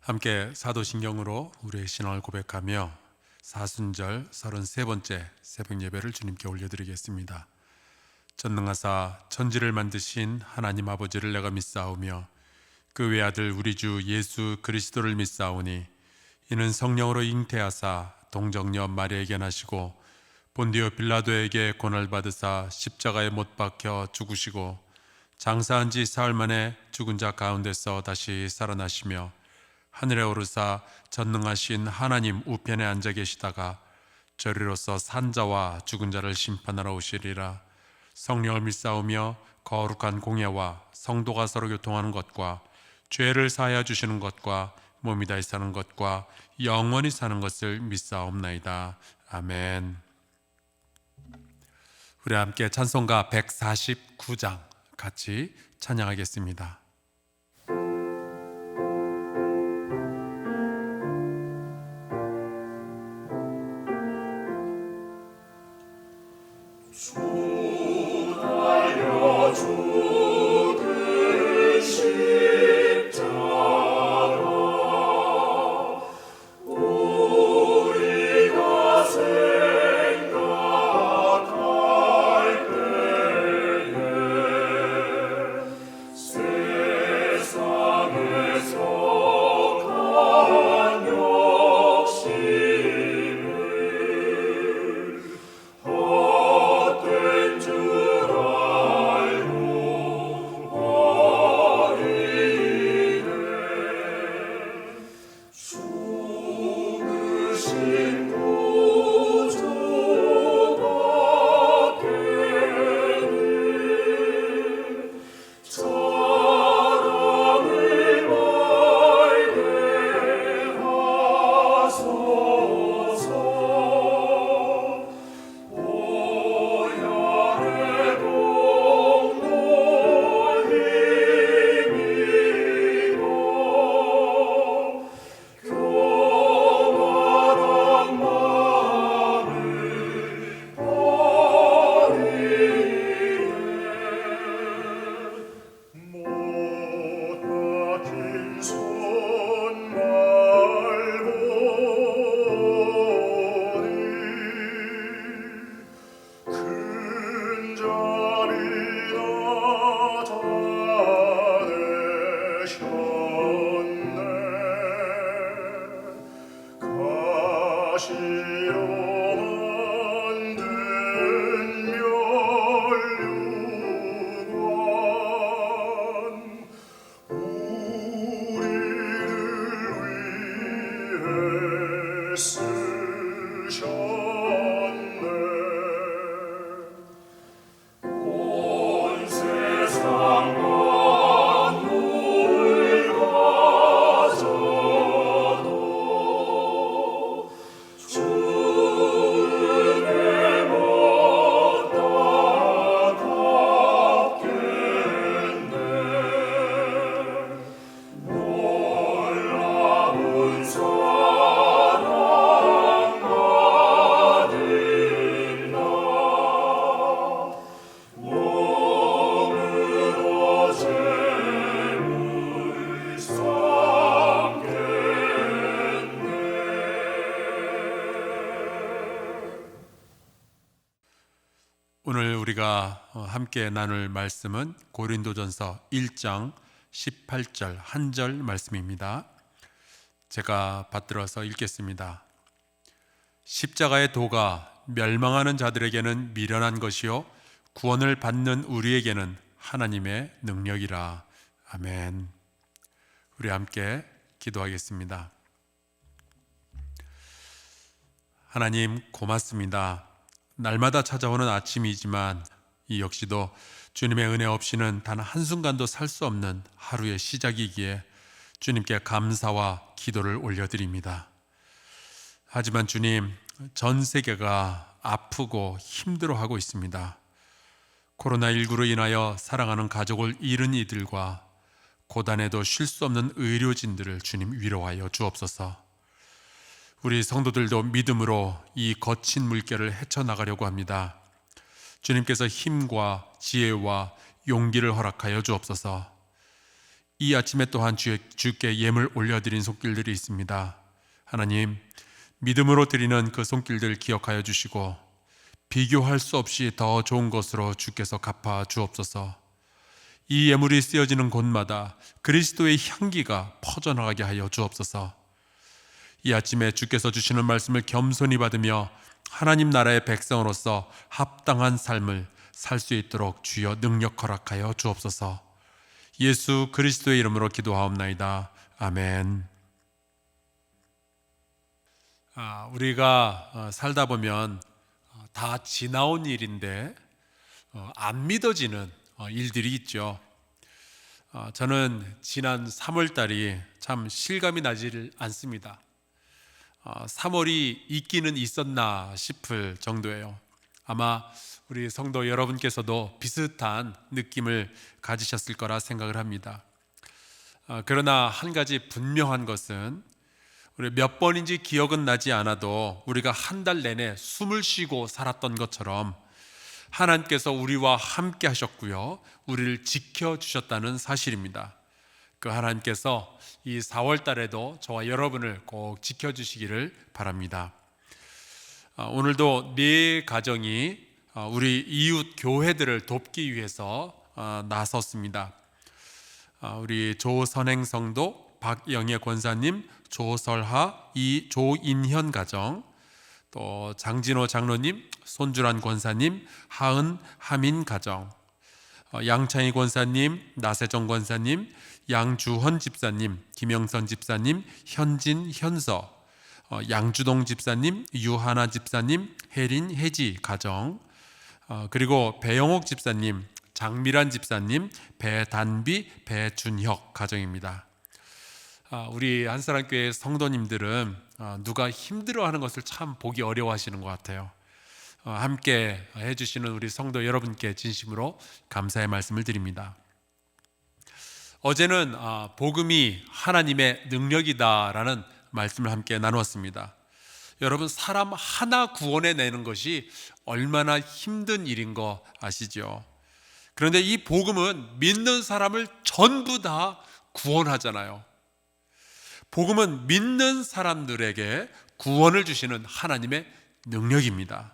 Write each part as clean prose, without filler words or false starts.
함께 사도신경으로 우리의 신앙을 고백하며 사순절 33번째 새벽 예배를 주님께 올려드리겠습니다. 전능하사 천지를 만드신 하나님 아버지를 내가 믿사오며 그 외아들 우리 주 예수 그리스도를 믿사오니 이는 성령으로 잉태하사 동정녀 마리아에게 나시고 본디오 빌라도에게 고난을 받으사 십자가에 못 박혀 죽으시고 장사한 지 사흘 만에 죽은 자 가운데서 다시 살아나시며 하늘에 오르사 전능하신 하나님 우편에 앉아 계시다가 저리로서 산자와 죽은 자를 심판하러 오시리라. 성령을 믿사오며 거룩한 공예와 성도가 서로 교통하는 것과 죄를 사하여 주시는 것과 몸이 다시 사는 것과 영원히 사는 것을 믿사옵나이다. 아멘. 우리 함께 찬송가 149장 같이 찬양하겠습니다. 오늘 우리가 함께 나눌 말씀은 고린도전서 1장 18절 한 절 말씀입니다. 제가 받들어서 읽겠습니다. 십자가의 도가 멸망하는 자들에게는 미련한 것이요 구원을 받는 우리에게는 하나님의 능력이라. 아멘. 우리 함께 기도하겠습니다. 하나님 고맙습니다. 날마다 찾아오는 아침이지만 이 역시도 주님의 은혜 없이는 단 한순간도 살 수 없는 하루의 시작이기에 주님께 감사와 기도를 올려드립니다. 하지만 주님, 전 세계가 아프고 힘들어하고 있습니다. 코로나19로 인하여 사랑하는 가족을 잃은 이들과 고단에도 쉴 수 없는 의료진들을 주님 위로하여 주옵소서. 우리 성도들도 믿음으로 이 거친 물결을 헤쳐나가려고 합니다. 주님께서 힘과 지혜와 용기를 허락하여 주옵소서. 이 아침에 또한 주께 예물 올려드린 손길들이 있습니다. 하나님, 믿음으로 드리는 그 손길들 기억하여 주시고 비교할 수 없이 더 좋은 것으로 주께서 갚아 주옵소서. 이 예물이 쓰여지는 곳마다 그리스도의 향기가 퍼져나가게 하여 주옵소서. 이 아침에 주께서 주시는 말씀을 겸손히 받으며 하나님 나라의 백성으로서 합당한 삶을 살 수 있도록 주여 능력 허락하여 주옵소서. 예수 그리스도의 이름으로 기도하옵나이다. 아멘. 우리가 살다 보면 다 지나온 일인데 안 믿어지는 일들이 있죠. 저는 지난 3월 달이 참 실감이 나지를 않습니다. 3월이 있기는 있었나 싶을 정도예요. 아마 우리 성도 여러분께서도 비슷한 느낌을 가지셨을 거라 생각을 합니다. 그러나 한 가지 분명한 것은 우리 몇 번인지 기억은 나지 않아도 우리가 한 달 내내 숨을 쉬고 살았던 것처럼 하나님께서 우리와 함께 하셨고요, 우리를 지켜주셨다는 사실입니다. 그 하나님께서 이 4월 달에도 저와 여러분을 꼭 지켜주시기를 바랍니다. 오늘도 네 가정이 우리 이웃 교회들을 돕기 위해서 나섰습니다. 우리 조선행 성도 박영애 권사님, 조설하 조인현 가정, 또 장진호 장로님, 손주란 권사님, 하은 하민 가정, 양창희 권사님, 나세정 권사님, 양주헌 집사님, 김영선 집사님, 현진 현서, 양주동 집사님, 유하나 집사님, 혜린 혜지 가정, 그리고 배영옥 집사님, 장미란 집사님, 배단비 배준혁 가정입니다. 우리 한사랑교회 성도님들은 누가 힘들어하는 것을 참 보기 어려워하시는 것 같아요. 함께 해주시는 우리 성도 여러분께 진심으로 감사의 말씀을 드립니다. 어제는 복음이 하나님의 능력이다라는 말씀을 함께 나누었습니다. 여러분, 사람 하나 구원해내는 것이 얼마나 힘든 일인 거 아시죠? 그런데 이 복음은 믿는 사람을 전부 다 구원하잖아요. 복음은 믿는 사람들에게 구원을 주시는 하나님의 능력입니다.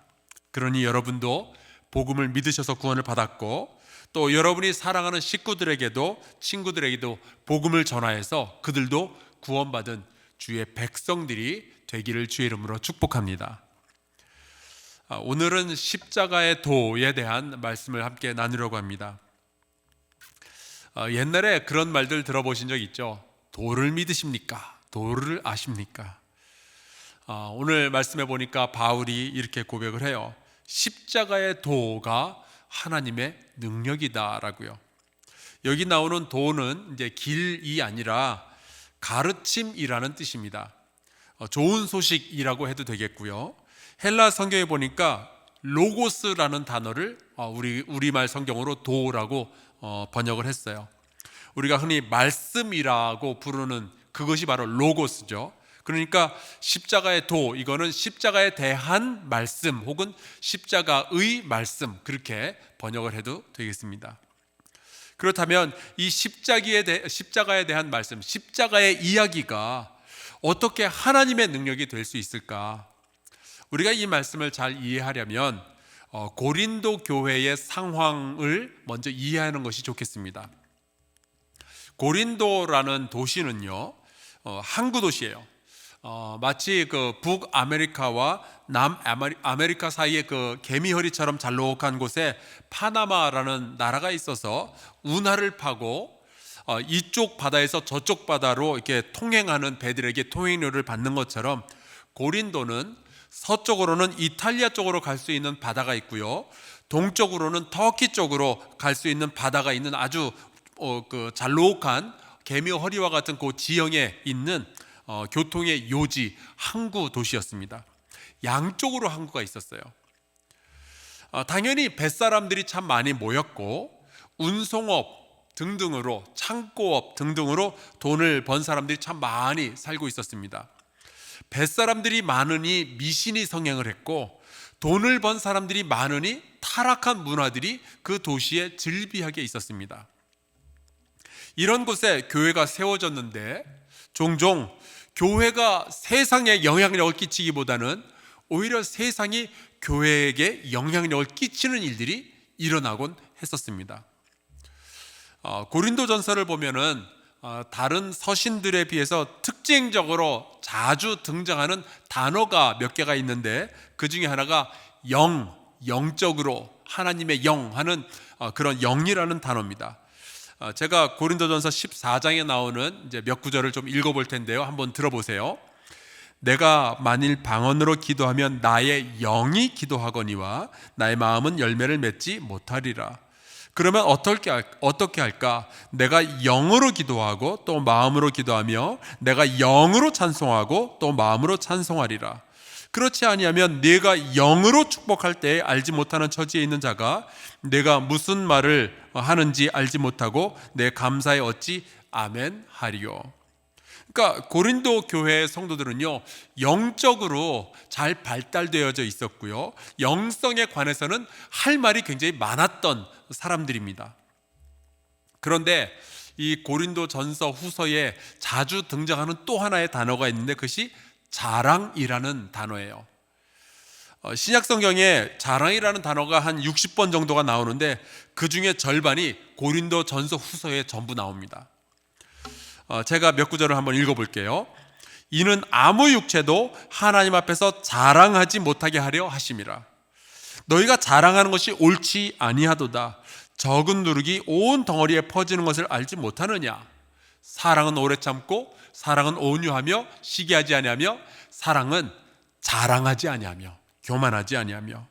그러니 여러분도 복음을 믿으셔서 구원을 받았고, 또 여러분이 사랑하는 식구들에게도, 친구들에게도 복음을 전하여서 그들도 구원받은 주의 백성들이 되기를 주의 이름으로 축복합니다. 오늘은 십자가의 도에 대한 말씀을 함께 나누려고 합니다. 옛날에 그런 말들 들어보신 적 있죠? 도를 믿으십니까? 도를 아십니까? 오늘 말씀해 보니까 바울이 이렇게 고백을 해요. 십자가의 도가 하나님의 능력이다라고요. 여기 나오는 도는 이제 길이 아니라 가르침이라는 뜻입니다. 좋은 소식이라고 해도 되겠고요. 헬라 성경에 보니까 로고스라는 단어를 우리말 성경으로 도라고 번역을 했어요. 우리가 흔히 말씀이라고 부르는 그것이 바로 로고스죠. 그러니까 십자가의 도, 이거는 십자가에 대한 말씀 혹은 십자가의 말씀, 그렇게 번역을 해도 되겠습니다. 그렇다면 이 십자가에 대한 말씀, 십자가의 이야기가 어떻게 하나님의 능력이 될 수 있을까? 우리가 이 말씀을 잘 이해하려면 고린도 교회의 상황을 먼저 이해하는 것이 좋겠습니다. 고린도라는 도시는요, 항구 도시예요. 마치 그 북아메리카와 남아메리카 사이의 그 개미허리처럼 잘록한 곳에 파나마라는 나라가 있어서 운하를 파고 이쪽 바다에서 저쪽 바다로 이렇게 통행하는 배들에게 통행료를 받는 것처럼 고린도는 서쪽으로는 이탈리아 쪽으로 갈 수 있는 바다가 있고요, 동쪽으로는 터키 쪽으로 갈 수 있는 바다가 있는 아주 그 잘록한 개미허리와 같은 그 지형에 있는 교통의 요지, 항구 도시였습니다. 양쪽으로 항구가 있었어요. 당연히 뱃사람들이 참 많이 모였고 운송업 등등으로, 창고업 등등으로 돈을 번 사람들이 참 많이 살고 있었습니다. 뱃사람들이 많으니 미신이 성행을 했고, 돈을 번 사람들이 많으니 타락한 문화들이 그 도시에 즐비하게 있었습니다. 이런 곳에 교회가 세워졌는데 종종 교회가 세상에 영향력을 끼치기보다는 오히려 세상이 교회에게 영향력을 끼치는 일들이 일어나곤 했었습니다. 고린도전서를 보면은 다른 서신들에 비해서 특징적으로 자주 등장하는 단어가 몇 개가 있는데 그 중에 하나가 영적으로 하나님의 영 하는 그런 영이라는 단어입니다. 제가 고린도전서 14장에 나오는 이제 몇 구절을 좀 읽어볼 텐데요. 한번 들어보세요. 내가 만일 방언으로 기도하면 나의 영이 기도하거니와 나의 마음은 열매를 맺지 못하리라. 그러면 어떻게 할까? 내가 영으로 기도하고 또 마음으로 기도하며 내가 영으로 찬송하고 또 마음으로 찬송하리라. 그렇지 아니하면 내가 영으로 축복할 때 알지 못하는 처지에 있는 자가 내가 무슨 말을 하는지 알지 못하고 내 감사에 어찌 아멘 하리요. 그러니까 고린도 교회 성도들은요, 영적으로 잘 발달되어져 있었고요, 영성에 관해서는 할 말이 굉장히 많았던 사람들입니다. 그런데 이 고린도 전서 후서에 자주 등장하는 또 하나의 단어가 있는데 그것이 자랑이라는 단어예요. 신약 성경에 자랑이라는 단어가 한 60번 정도가 나오는데 그 중에 절반이 고린도 전서 후서에 전부 나옵니다. 제가 몇 구절을 한번 읽어볼게요. 이는 아무 육체도 하나님 앞에서 자랑하지 못하게 하려 하심이라. 너희가 자랑하는 것이 옳지 아니하도다. 적은 누룩이 온 덩어리에 퍼지는 것을 알지 못하느냐. 사랑은 오래 참고 사랑은 온유하며 시기하지 아니하며 사랑은 자랑하지 아니하며 교만하지 아니하며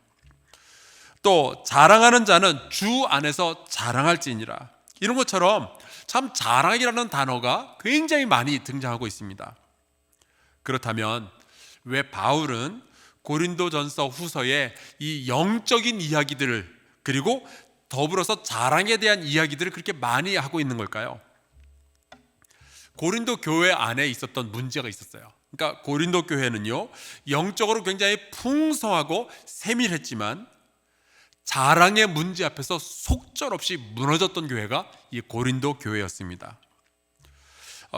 또 자랑하는 자는 주 안에서 자랑할지니라. 이런 것처럼 참 자랑이라는 단어가 굉장히 많이 등장하고 있습니다. 그렇다면 왜 바울은 고린도전서 후서에 이 영적인 이야기들을 그리고 더불어서 자랑에 대한 이야기들을 그렇게 많이 하고 있는 걸까요? 고린도 교회 안에 있었던 문제가 있었어요. 그러니까 고린도 교회는요, 영적으로 굉장히 풍성하고 세밀했지만 자랑의 문제 앞에서 속절없이 무너졌던 교회가 이 고린도 교회였습니다.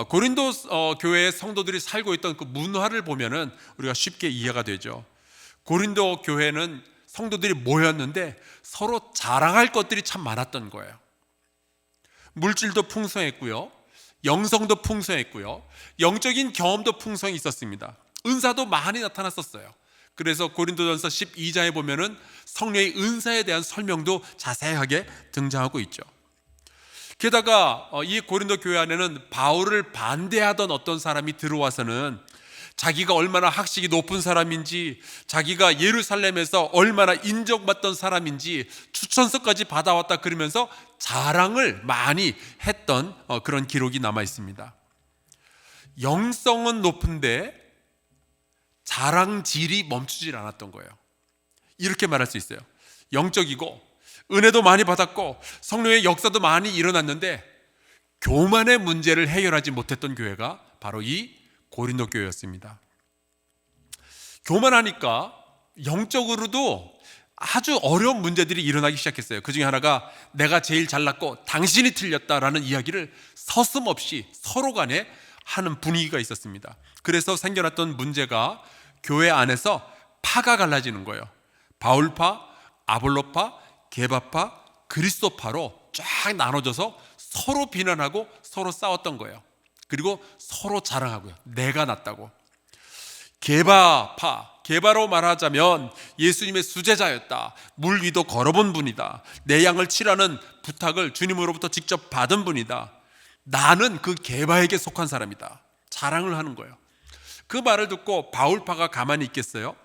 고린도 교회의 성도들이 살고 있던 그 문화를 보면은 우리가 쉽게 이해가 되죠. 고린도 교회는 성도들이 모였는데 서로 자랑할 것들이 참 많았던 거예요. 물질도 풍성했고요, 영성도 풍성했고요, 영적인 경험도 풍성히 있었습니다. 은사도 많이 나타났었어요. 그래서 고린도전서 12장에 보면은 성령의 은사에 대한 설명도 자세하게 등장하고 있죠. 게다가 이 고린도 교회 안에는 바울을 반대하던 어떤 사람이 들어와서는 자기가 얼마나 학식이 높은 사람인지, 자기가 예루살렘에서 얼마나 인정받던 사람인지 추천서까지 받아왔다 그러면서 자랑을 많이 했던 그런 기록이 남아 있습니다. 영성은 높은데 자랑질이 멈추질 않았던 거예요. 이렇게 말할 수 있어요. 영적이고 은혜도 많이 받았고 성령의 역사도 많이 일어났는데 교만의 문제를 해결하지 못했던 교회가 바로 이 고린도 교회였습니다. 교만하니까 영적으로도 아주 어려운 문제들이 일어나기 시작했어요. 그 중에 하나가 내가 제일 잘났고 당신이 틀렸다라는 이야기를 서슴없이 서로 간에 하는 분위기가 있었습니다. 그래서 생겨났던 문제가 교회 안에서 파가 갈라지는 거예요. 바울파, 아볼로파, 게바파, 그리스도파로 쫙 나눠져서 서로 비난하고 서로 싸웠던 거예요. 그리고 서로 자랑하고요, 내가 낫다고. 게바로 말하자면 예수님의 수제자였다, 물 위도 걸어본 분이다, 내 양을 치라는 부탁을 주님으로부터 직접 받은 분이다, 나는 그 게바에게 속한 사람이다, 자랑을 하는 거예요. 그 말을 듣고 바울파가 가만히 있겠어요?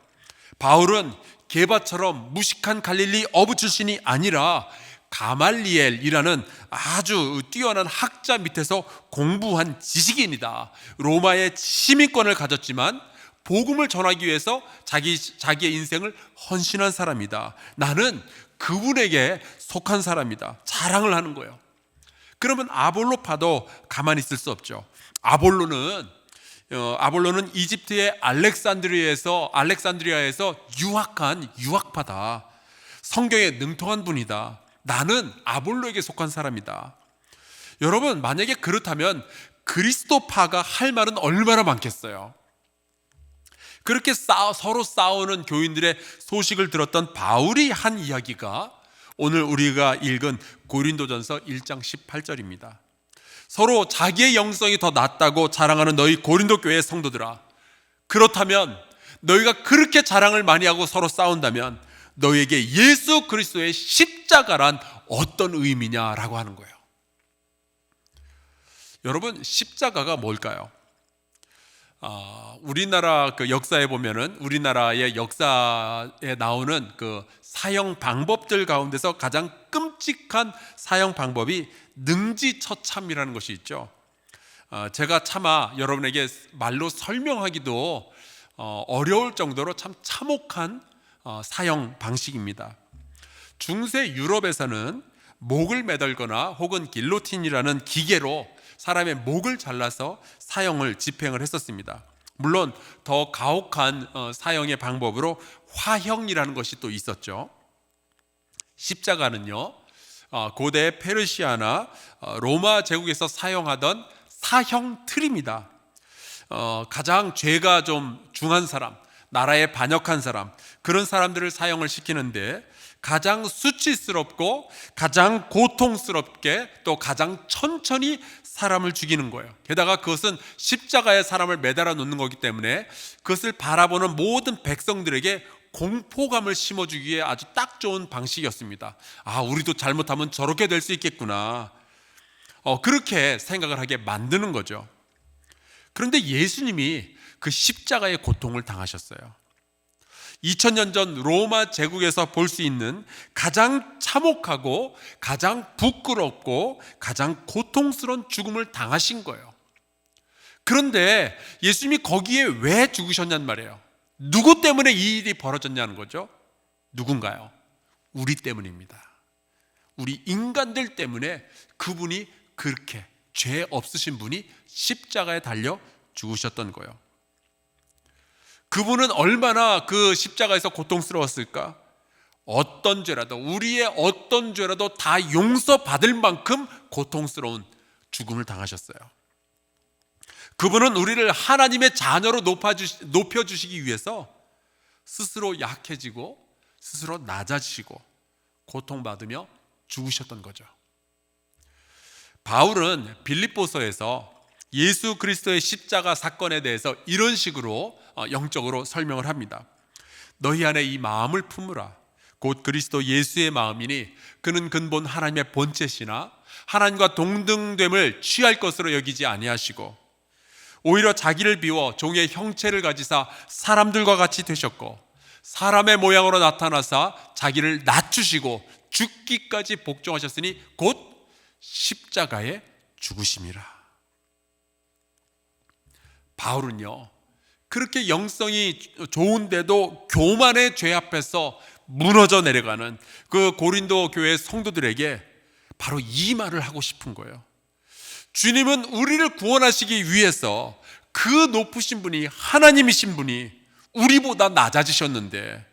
바울은 게바처럼 무식한 갈릴리 어부 출신이 아니라 가말리엘이라는 아주 뛰어난 학자 밑에서 공부한 지식인이다. 로마의 시민권을 가졌지만 복음을 전하기 위해서 자기의 인생을 헌신한 사람이다. 나는 그분에게 속한 사람이다. 자랑을 하는 거예요. 그러면 아볼로파도 가만히 있을 수 없죠. 아볼로는 이집트의 알렉산드리아에서 유학한 유학파다. 성경에 능통한 분이다. 나는 아볼로에게 속한 사람이다. 여러분, 만약에 그렇다면 그리스도파가 할 말은 얼마나 많겠어요. 그렇게 서로 싸우는 교인들의 소식을 들었던 바울이 한 이야기가 오늘 우리가 읽은 고린도전서 1장 18절입니다. 서로 자기의 영성이 더 낫다고 자랑하는 너희 고린도 교회의 성도들아, 그렇다면 너희가 그렇게 자랑을 많이 하고 서로 싸운다면 너희에게 예수 그리스도의 십자가란 어떤 의미냐라고 하는 거예요. 여러분, 십자가가 뭘까요? 우리나라 그 역사에 보면은 우리나라의 역사에 나오는 그 사형 방법들 가운데서 가장 끔찍한 사형 방법이 능지처참이라는 것이 있죠. 제가 차마 여러분에게 말로 설명하기도 어려울 정도로 참 참혹한 사형 방식입니다. 중세 유럽에서는 목을 매달거나 혹은 길로틴이라는 기계로 사람의 목을 잘라서 사형을 집행을 했었습니다. 물론 더 가혹한 사형의 방법으로 화형이라는 것이 또 있었죠. 십자가는요, 고대 페르시아나 로마 제국에서 사용하던 사형 틀입니다. 가장 죄가 좀 중한 사람, 나라에 반역한 사람, 그런 사람들을 사형을 시키는데 가장 수치스럽고 가장 고통스럽게 또 가장 천천히 사람을 죽이는 거예요. 게다가 그것은 십자가에 사람을 매달아 놓는 거기 때문에 그것을 바라보는 모든 백성들에게 공포감을 심어주기에 아주 딱 좋은 방식이었습니다. 우리도 잘못하면 저렇게 될 수 있겠구나, 그렇게 생각을 하게 만드는 거죠. 그런데 예수님이 그 십자가의 고통을 당하셨어요. 2000년 전 로마 제국에서 볼 수 있는 가장 참혹하고 가장 부끄럽고 가장 고통스러운 죽음을 당하신 거예요. 그런데 예수님이 거기에 왜 죽으셨냔 말이에요. 누구 때문에 이 일이 벌어졌냐는 거죠. 누군가요? 우리 때문입니다. 우리 인간들 때문에 그분이 그렇게 죄 없으신 분이 십자가에 달려 죽으셨던 거예요. 그분은 얼마나 그 십자가에서 고통스러웠을까? 어떤 죄라도, 우리의 어떤 죄라도 다 용서받을 만큼 고통스러운 죽음을 당하셨어요. 그분은 우리를 하나님의 자녀로 높여주시기 위해서 스스로 약해지고 스스로 낮아지시고 고통받으며 죽으셨던 거죠. 바울은 빌립보서에서 예수 그리스도의 십자가 사건에 대해서 이런 식으로 영적으로 설명을 합니다. 너희 안에 이 마음을 품으라. 곧 그리스도 예수의 마음이니 그는 근본 하나님의 본체시나 하나님과 동등됨을 취할 것으로 여기지 아니하시고 오히려 자기를 비워 종의 형체를 가지사 사람들과 같이 되셨고 사람의 모양으로 나타나사 자기를 낮추시고 죽기까지 복종하셨으니 곧 십자가에 죽으심이라. 바울은요, 그렇게 영성이 좋은데도 교만의 죄 앞에서 무너져 내려가는 그 고린도 교회 성도들에게 바로 이 말을 하고 싶은 거예요. 주님은 우리를 구원하시기 위해서 그 높으신 분이, 하나님이신 분이 우리보다 낮아지셨는데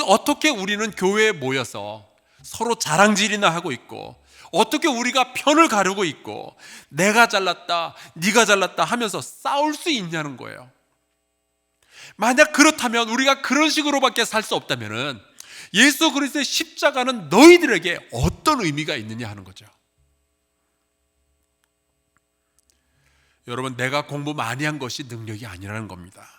어떻게 우리는 교회에 모여서 서로 자랑질이나 하고 있고, 어떻게 우리가 편을 가르고 있고 내가 잘났다 네가 잘났다 하면서 싸울 수 있냐는 거예요. 만약 그렇다면, 우리가 그런 식으로밖에 살 수 없다면 예수 그리스도의 십자가는 너희들에게 어떤 의미가 있느냐 하는 거죠. 여러분, 내가 공부 많이 한 것이 능력이 아니라는 겁니다.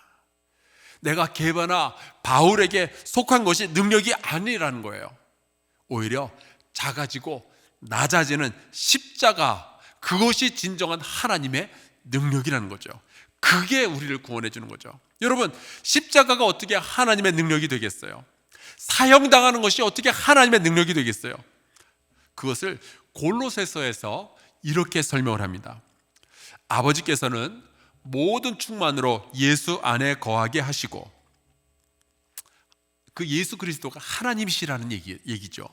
내가 게바나 바울에게 속한 것이 능력이 아니라는 거예요. 오히려 작아지고 낮아지는 십자가, 그것이 진정한 하나님의 능력이라는 거죠. 그게 우리를 구원해 주는 거죠. 여러분, 십자가가 어떻게 하나님의 능력이 되겠어요? 사형당하는 것이 어떻게 하나님의 능력이 되겠어요? 그것을 골로새서에서 이렇게 설명을 합니다. 아버지께서는 모든 충만으로 예수 안에 거하게 하시고, 그 예수 그리스도가 하나님이시라는 얘기죠.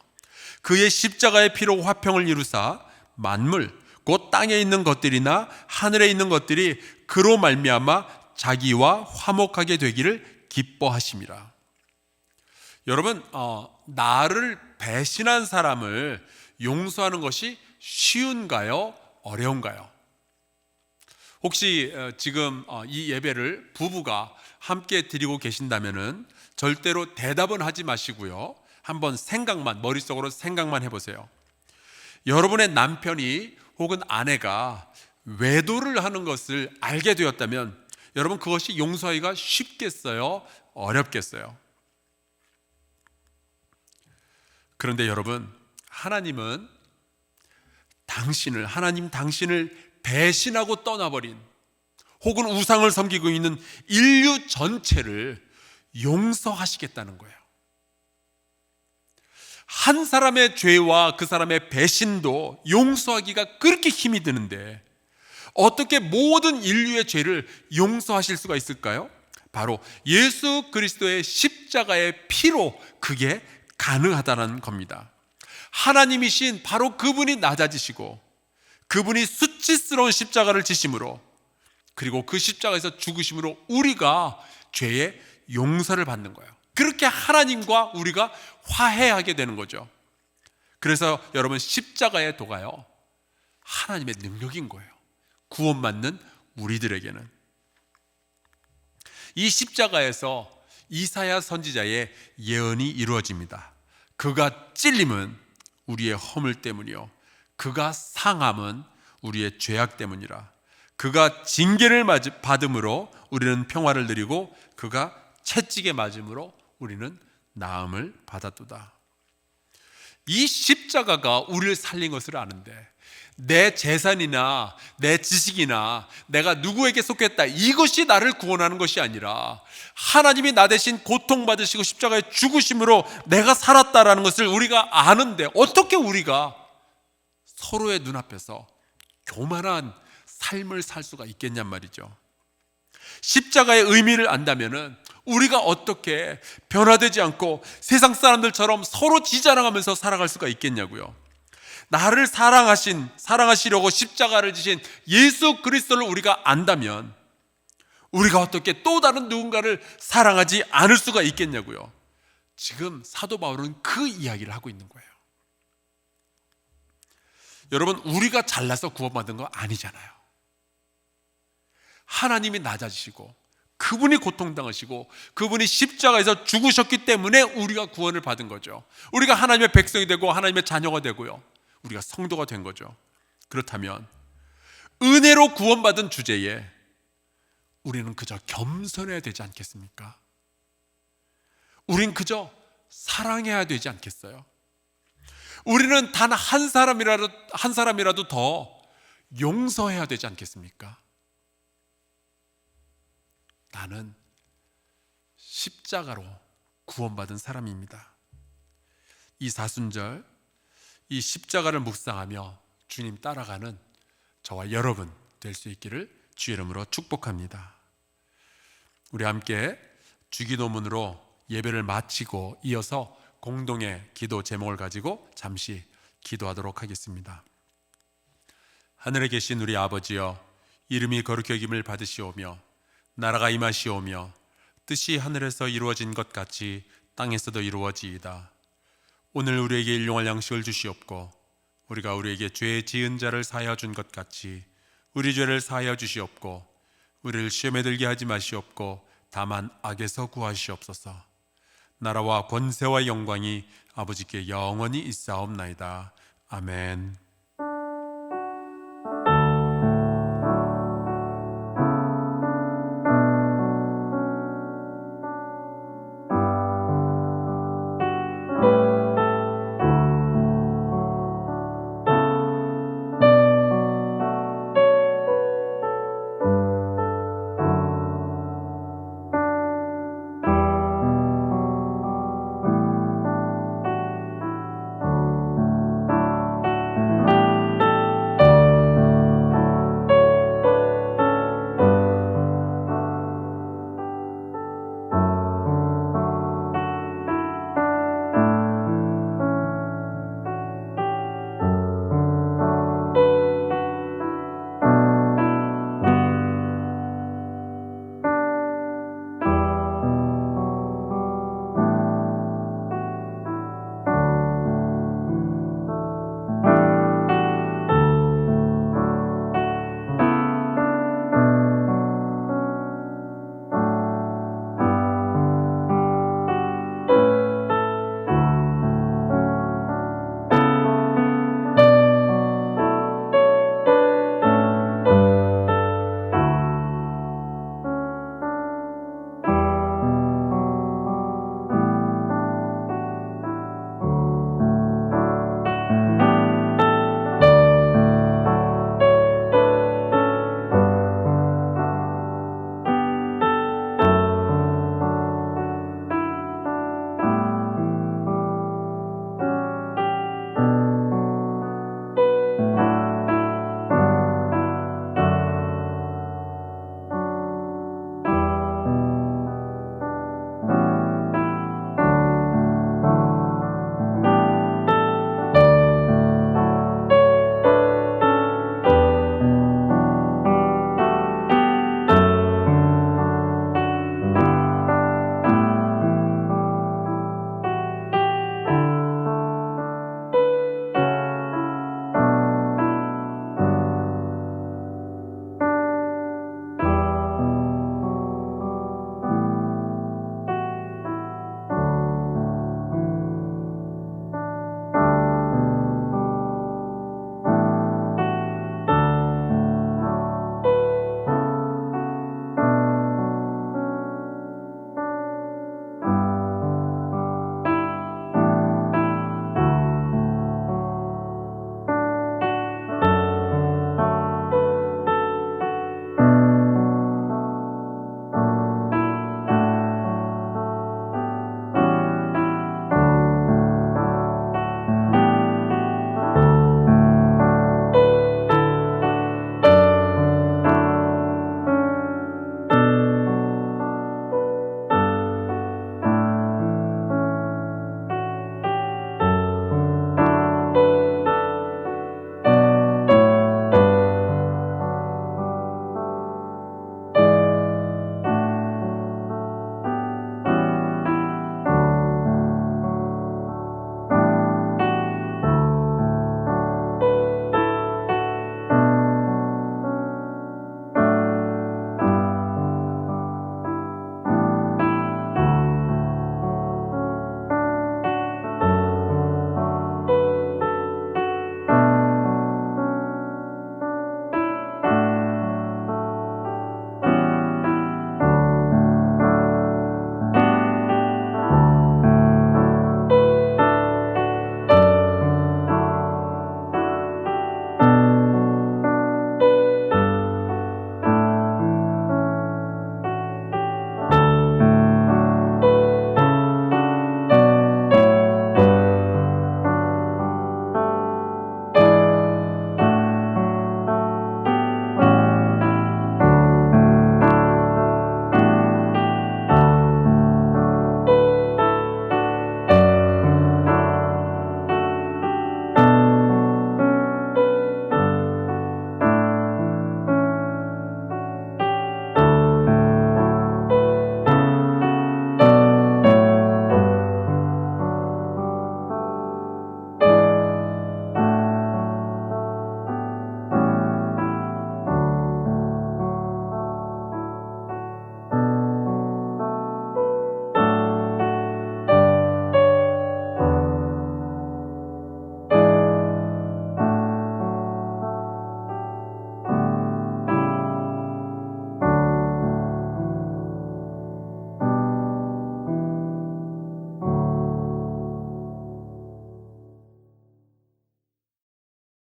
그의 십자가의 피로 화평을 이루사 만물 곧 땅에 있는 것들이나 하늘에 있는 것들이 그로 말미암아 자기와 화목하게 되기를 기뻐하심이라. 여러분, 나를 배신한 사람을 용서하는 것이 쉬운가요? 어려운가요? 혹시 지금 이 예배를 부부가 함께 드리고 계신다면은 절대로 대답은 하지 마시고요. 한번 머릿속으로 생각만 해보세요. 여러분의 남편이 혹은 아내가 외도를 하는 것을 알게 되었다면 여러분, 그것이 용서하기가 쉽겠어요? 어렵겠어요? 그런데 여러분, 하나님은 당신을 배신하고 떠나버린, 혹은 우상을 섬기고 있는 인류 전체를 용서하시겠다는 거예요. 한 사람의 죄와 그 사람의 배신도 용서하기가 그렇게 힘이 드는데 어떻게 모든 인류의 죄를 용서하실 수가 있을까요? 바로 예수 그리스도의 십자가의 피로 그게 가능하다는 겁니다. 하나님이신 바로 그분이 낮아지시고 그분이 수치스러운 십자가를 지심으로, 그리고 그 십자가에서 죽으심으로 우리가 죄의 용서를 받는 거예요. 그렇게 하나님과 우리가 화해하게 되는 거죠. 그래서 여러분, 십자가의 도가요, 하나님의 능력인 거예요. 구원받는 우리들에게는. 이 십자가에서 이사야 선지자의 예언이 이루어집니다. 그가 찔림은 우리의 허물 때문이요, 그가 상함은 우리의 죄악 때문이라. 그가 징계를 받음으로 우리는 평화를 누리고 그가 채찍에 맞음으로 우리는 나음을 받았도다. 이 십자가가 우리를 살린 것을 아는데 내 재산이나 내 지식이나 내가 누구에게 속했다, 이것이 나를 구원하는 것이 아니라 하나님이 나 대신 고통받으시고 십자가에 죽으심으로 내가 살았다라는 것을 우리가 아는데 어떻게 우리가 서로의 눈앞에서 교만한 삶을 살 수가 있겠냔 말이죠. 십자가의 의미를 안다면은 우리가 어떻게 변화되지 않고 세상 사람들처럼 서로 지자랑하면서 살아갈 수가 있겠냐고요. 나를 사랑하시려고 십자가를 지신 예수 그리스도를 우리가 안다면 우리가 어떻게 또 다른 누군가를 사랑하지 않을 수가 있겠냐고요. 지금 사도 바울은 그 이야기를 하고 있는 거예요. 여러분, 우리가 잘나서 구원받은 거 아니잖아요. 하나님이 낮아지시고 그분이 고통당하시고 그분이 십자가에서 죽으셨기 때문에 우리가 구원을 받은 거죠. 우리가 하나님의 백성이 되고 하나님의 자녀가 되고요, 우리가 성도가 된 거죠. 그렇다면 은혜로 구원받은 주제에 우리는 그저 겸손해야 되지 않겠습니까? 우린 그저 사랑해야 되지 않겠어요? 우리는 단 한 사람이라도 더 용서해야 되지 않겠습니까? 나는 십자가로 구원받은 사람입니다. 이 사순절, 이 십자가를 묵상하며 주님 따라가는 저와 여러분 될 수 있기를 주의 이름으로 축복합니다. 우리 함께 주기도문으로 예배를 마치고 이어서 공동의 기도 제목을 가지고 잠시 기도하도록 하겠습니다. 하늘에 계신 우리 아버지여, 이름이 거룩히 여김을 받으시오며 나라가 임하시오며 뜻이 하늘에서 이루어진 것 같이 땅에서도 이루어지이다. 오늘 우리에게 일용할 양식을 주시옵고 우리가 우리에게 죄 지은 자를 사하여 준 것 같이 우리 죄를 사하여 주시옵고 우리를 시험에 들게 하지 마시옵고 다만 악에서 구하시옵소서. 나라와 권세와 영광이 아버지께 영원히 있사옵나이다. 아멘.